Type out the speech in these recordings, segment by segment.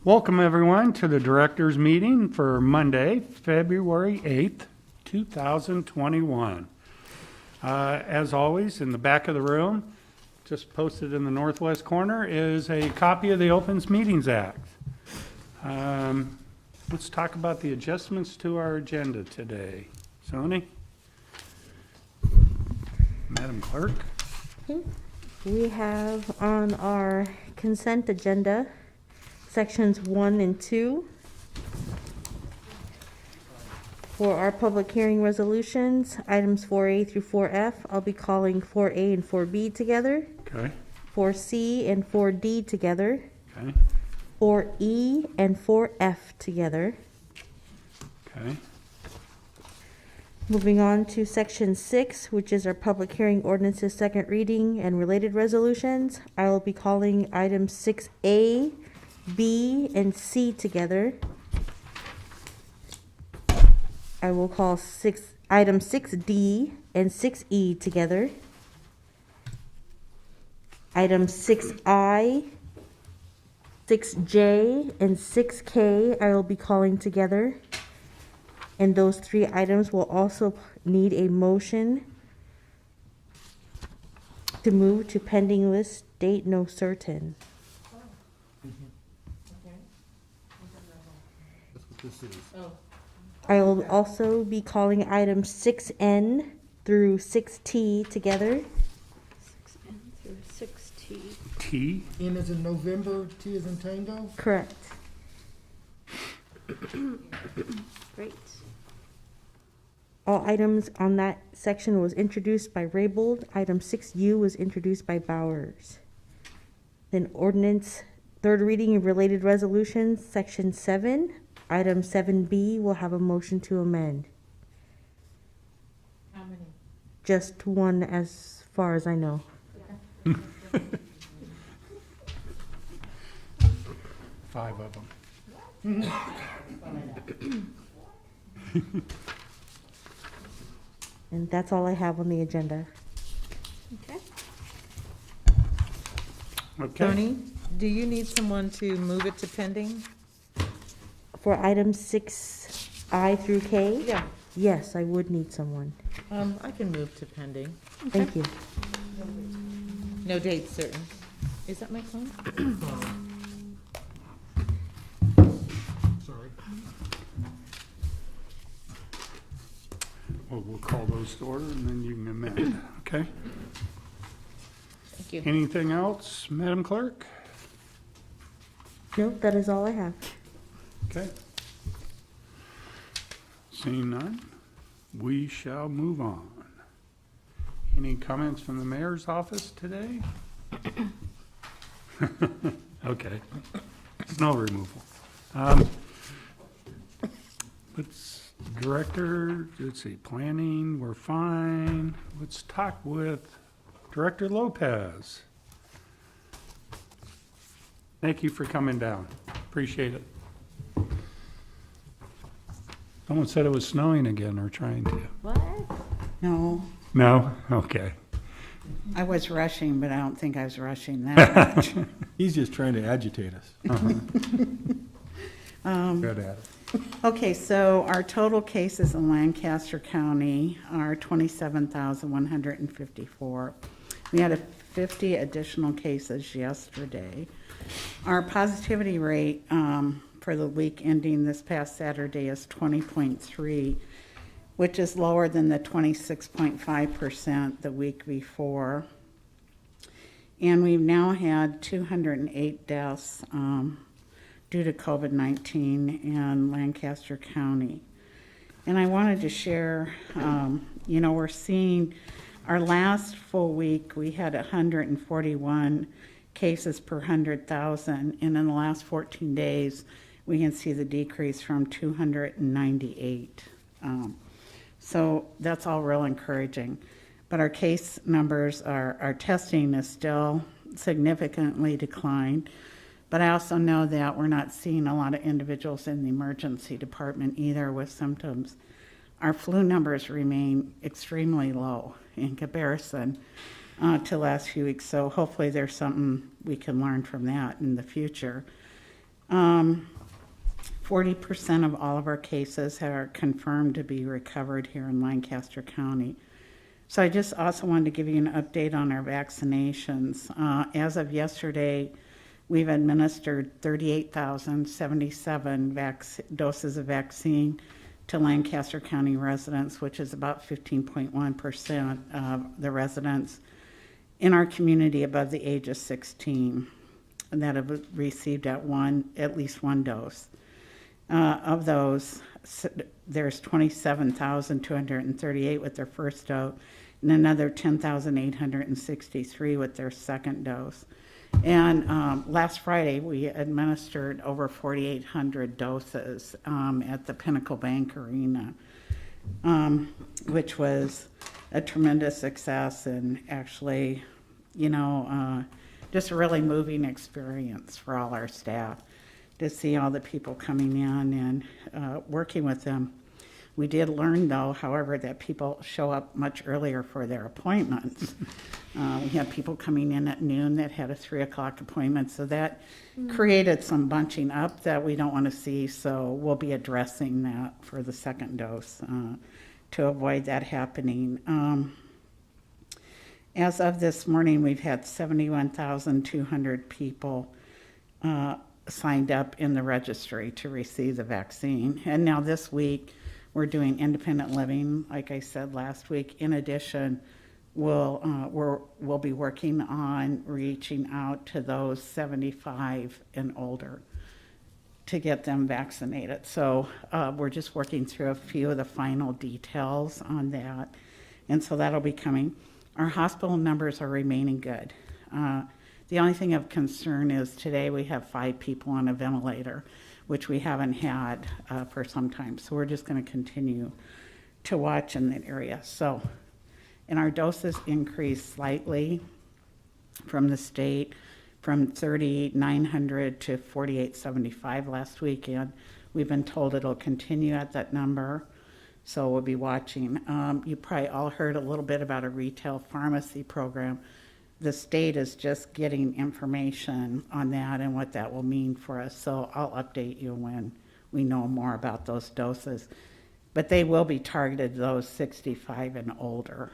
Welcome, everyone, to the Directors Meeting for Monday, February 8th, 2021. As always, in the back of the room, just posted in the northwest corner, is a copy of the Opens Meetings Act. Let's talk about the adjustments to our agenda today. Sony? Madam Clerk? We have on our consent agenda sections 1 and 2. For our public hearing resolutions, items 4A through 4F, I'll be calling 4A and 4B together, Okay. 4C and 4D together, Okay. 4E and 4F together. Okay. Moving on to section 6, which is our public hearing ordinances second reading and related resolutions, I will be calling items 6A, B, and C together. I will call item 6D and 6E together. Item 6I, 6J, and 6K I will be calling together. And those three items will also need a motion to move to pending list, date no certain. This is. I will also be calling items 6N through 6T together. 6N through 6T. T? N is in November, T is in Tango. Correct. Great. All items on that section was introduced by Raybold. Item 6U was introduced by Bowers. Then ordinance, third reading of related resolutions, section 7. Item 7B will have a motion to amend. How many? Just one as far as I know. Five of them. And that's all I have on the agenda. Okay. Okay. Tony, do you need someone to move it to pending? For items 6I through K? Yeah. Yes, I would need someone. I can move to pending. Thank you. No date certain. Is that my phone? Sorry. Well, we'll call those to order and then you can amend, okay? Thank you. Anything else, Madam Clerk? Nope, that is all I have. Okay. Seeing none, we shall move on. Any comments from the mayor's office today? Okay. Snow removal. Let's see, planning, we're fine. Let's talk with Director Lopez. Thank you for coming down. Appreciate it. Someone said it was snowing again, or trying to. What? No, No? Okay. I was rushing, but I don't think I was rushing that much. He's just trying to agitate us. Good at it. Okay, so our total cases in Lancaster County are 27,154. We had 50 additional cases yesterday. Our positivity rate for the week ending this past Saturday is 20.3, which is lower than the 26.5% the week before. And we've now had 208 deaths due to COVID-19 in Lancaster County. And I wanted to share, we're seeing our last full week, we had 141 cases per 100,000. And in the last 14 days, we can see the decrease from 298. So that's all real encouraging. But our case numbers, our testing is still significantly declined. But I also know that we're not seeing a lot of individuals in the emergency department either with symptoms. Our flu numbers remain extremely low in comparison to last few weeks. So hopefully there's something we can learn from that in the future. 40% of all of our cases are confirmed to be recovered here in Lancaster County. So I just also wanted to give you an update on our vaccinations. As of yesterday, we've administered 38,077 doses of vaccine to Lancaster County residents, which is about 15.1% of the residents in our community above the age of 16 that have received at least one dose. Of those, there's 27,238 with their first dose, and another 10,863 with their second dose. And last Friday, we administered over 4,800 doses at the Pinnacle Bank Arena, which was a tremendous success and actually, just a really moving experience for all our staff to see all the people coming in and working with them. We did learn, though, however, that people show up much earlier for their appointments. We had people coming in at noon that had a 3 o'clock appointment, so that created some bunching up that we don't want to see, so we'll be addressing that for the second dose to avoid that happening. As of this morning, we've had 71,200 people signed up in the registry to receive the vaccine. And now this week, we're doing independent living, like I said last week. In addition, we'll be working on reaching out to those 75 and older to get them vaccinated. So we're just working through a few of the final details on that. And so that'll be coming. Our hospital numbers are remaining good. The only thing of concern is today we have 5 people on a ventilator, which we haven't had for some time. So we're just going to continue to watch in that area. So, and our doses increased slightly from the state from 3,900 to 4,875 last weekend. We've been told it'll continue at that number. So we'll be watching. You probably all heard a little bit about a retail pharmacy program. The state is just getting information on that and what that will mean for us. So I'll update you when we know more about those doses. But they will be targeted to those 65 and older.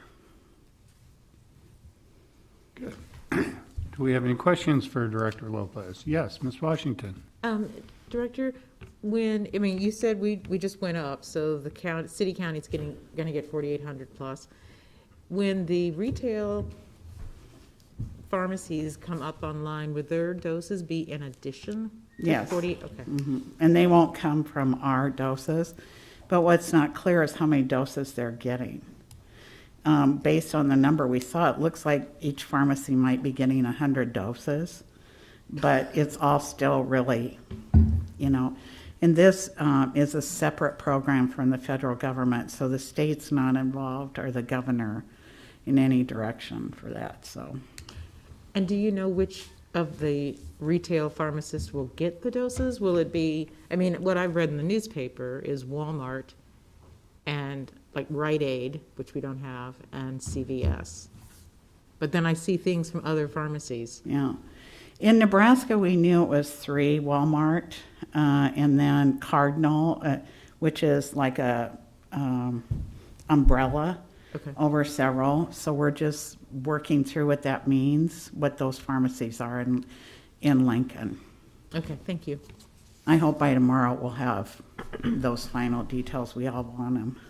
Good. Do we have any questions for Director Lopez? Yes, Ms. Washington. Director, you said we just went up, so the city county's gonna get 4,800 plus. When the retail pharmacies come up online, would their doses be in addition to Yes. 40? Okay. Mm-hmm. And they won't come from our doses. But what's not clear is how many doses they're getting. Based on the number we saw, it looks like each pharmacy might be getting 100 doses, but it's all still really, and this is a separate program from the federal government, so the state's not involved or the governor in any direction for that, so. And do you know which of the retail pharmacists will get the doses? Will it be, what I've read in the newspaper is Walmart and like Rite Aid, which we don't have, and CVS. But then I see things from other pharmacies. Yeah. In Nebraska, we knew it was 3, Walmart, and then Cardinal, which is like a umbrella Okay. over several. So we're just working through what that means, what those pharmacies are in Lincoln. Okay, thank you. I hope by tomorrow we'll have those final details. We all want them.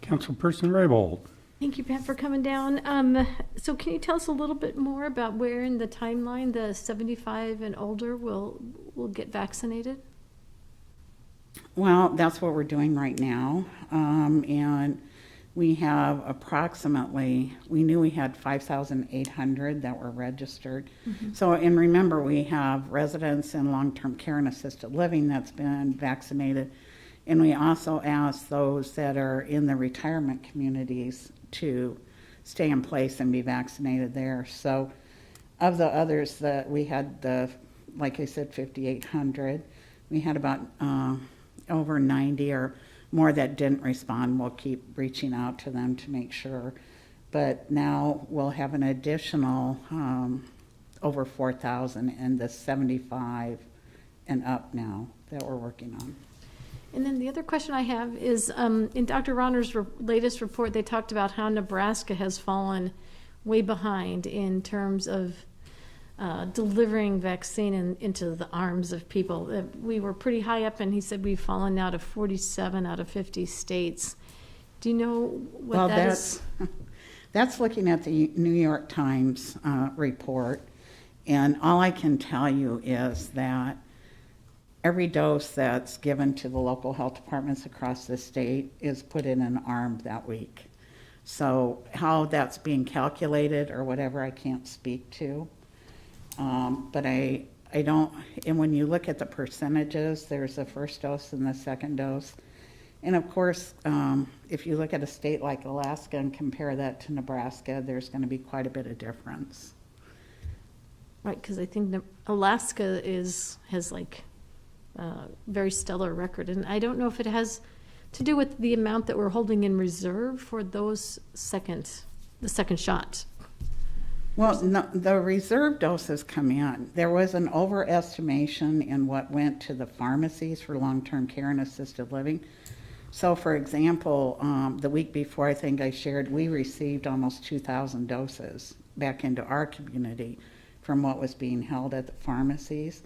Councilperson Raybold. Thank you, Pat, for coming down. So can you tell us a little bit more about where in the timeline the 75 and older will get vaccinated? Well, that's what we're doing right now. And we have we knew we had 5,800 that were registered. Mm-hmm. So, and remember, we have residents in long-term care and assisted living that's been vaccinated. And we also asked those that are in the retirement communities to stay in place and be vaccinated there. So of the others that we had, like I said, 5,800, we had about over 90 or more that didn't respond. We'll keep reaching out to them to make sure. But now we'll have an additional over 4,000 in the 75 and up now that we're working on. And then the other question I have is, in Dr. Ronner's latest report, they talked about how Nebraska has fallen way behind in terms of delivering vaccine into the arms of people. We were pretty high up, and he said we've fallen now to 47 out of 50 states. Do you know what Well, that is? that's looking at the New York Times report, and all I can tell you is that every dose that's given to the local health departments across the state is put in an arm that week. So how that's being calculated or whatever, I can't speak to. But I don't, and when you look at the percentages, there's the first dose and the second dose. And of course, if you look at a state like Alaska and compare that to Nebraska, there's going to be quite a bit of difference. Right, because I think Alaska has like very stellar record, and I don't know if it has to do with the amount that we're holding in reserve for those the second shot. Well, no, the reserve doses come in. There was an overestimation in what went to the pharmacies for long-term care and assisted living. So, for example, the week before, I think I shared, we received almost 2,000 doses back into our community from what was being held at the pharmacies.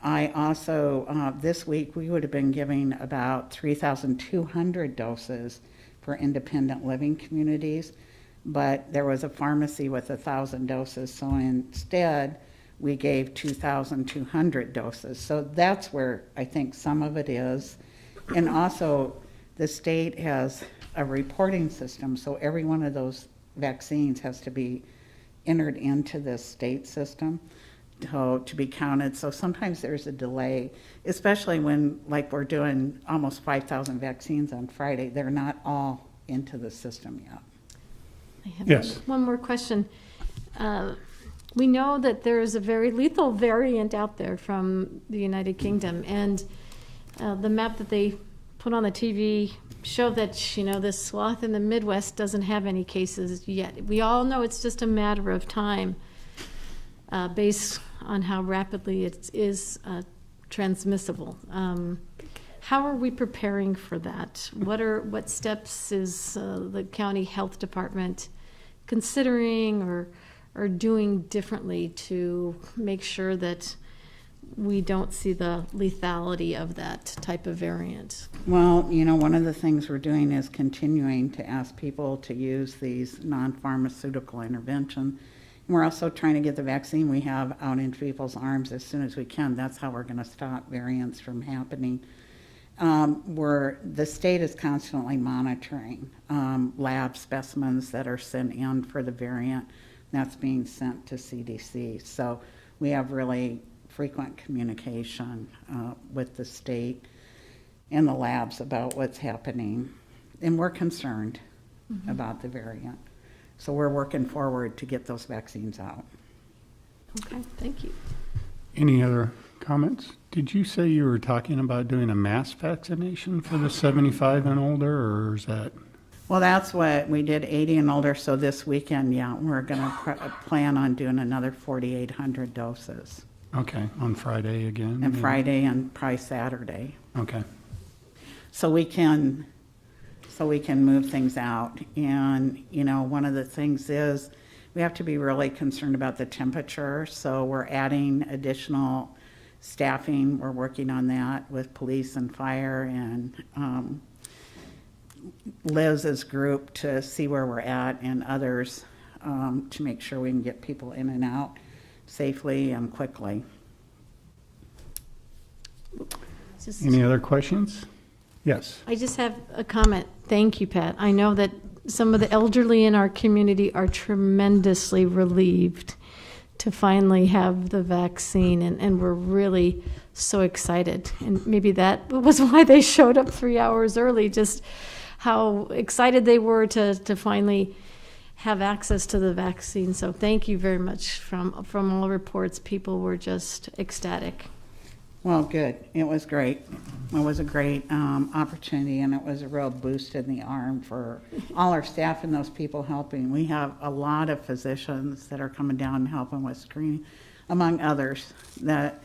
I also, this week, we would have been giving about 3,200 doses for independent living communities, but there was a pharmacy with 1,000 doses, so instead, we gave 2,200 doses. So that's where I think some of it is. And also, the state has a reporting system, so every one of those vaccines has to be entered into this state system to be counted. So sometimes there's a delay, especially when, like, we're doing almost 5,000 vaccines on Friday. They're not all into the system yet. I have Yes. one more question. We know that there is a very lethal variant out there from the United Kingdom, and the map that they put on the TV showed that, you know, this swath in the Midwest doesn't have any cases yet. We all know it's just a matter of time based on how rapidly it is transmissible. How are we preparing for that? What steps is the county health department considering or doing differently to make sure that we don't see the lethality of that type of variant? Well, you know, one of the things we're doing is continuing to ask people to use these non-pharmaceutical intervention. And we're also trying to get the vaccine we have out into people's arms as soon as we can. That's how we're going to stop variants from happening. The state is constantly monitoring lab specimens that are sent in for the variant. That's being sent to CDC. So we have really frequent communication with the state and the labs about what's happening. And we're concerned about the variant. So we're working forward to get those vaccines out. Okay, thank you. Any other comments? Did you say you were talking about doing a mass vaccination for the 75 and older, or is that? Well, that's what we did, 80 and older. So this weekend, yeah, we're going to plan on doing another 4,800 doses. Okay, on Friday again? And Friday and probably Saturday. Okay. So we can move things out. And, you know, one of the things is we have to be really concerned about the temperature. So we're adding additional staffing. We're working on that with police and fire and Liz's group to see where we're at, and others to make sure we can get people in and out safely and quickly. Just- Any other questions? Yes. I just have a comment. Thank you, Pat. I know that some of the elderly in our community are tremendously relieved to finally have the vaccine, and we're really so excited. And maybe that was why they showed up 3 hours early, just how excited they were to finally have access to the vaccine. So thank you very much. From all reports, people were just ecstatic. Well, good. It was great. It was a great opportunity, and it was a real boost in the arm for all our staff and those people helping. We have a lot of physicians that are coming down and helping with screening, among others, that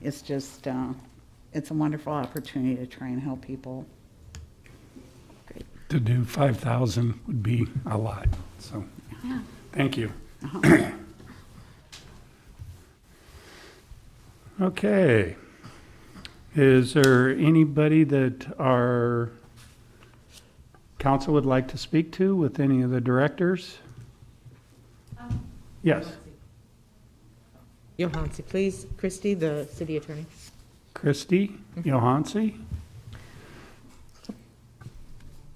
It's just, it's a wonderful opportunity to try and help people. To do 5,000 would be a lot, so, Yeah. thank you. Okay. Is there anybody that our council would like to speak to with any of the directors? Yes, Johansson, please. Christie, the city attorney. Christy Johansson.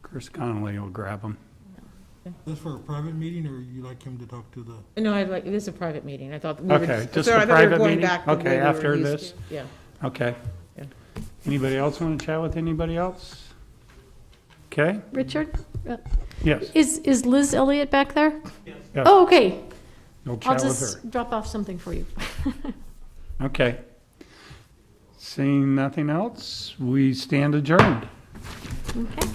Chris Connolly will grab them. This for a private meeting, or you like him to talk to the? No, I'd like, this is a private meeting. I thought. we were Okay, just so a I thought we were private going meeting? back to the Okay, way we were after used this? to. Yeah. Okay. Yeah. Anybody else want to chat with anybody else? Okay, Richard, yes, is Liz Elliott back there? yes, Oh, okay. you'll I'll chat with her. just drop off something for you. Okay. Seeing nothing else, we stand adjourned. Okay.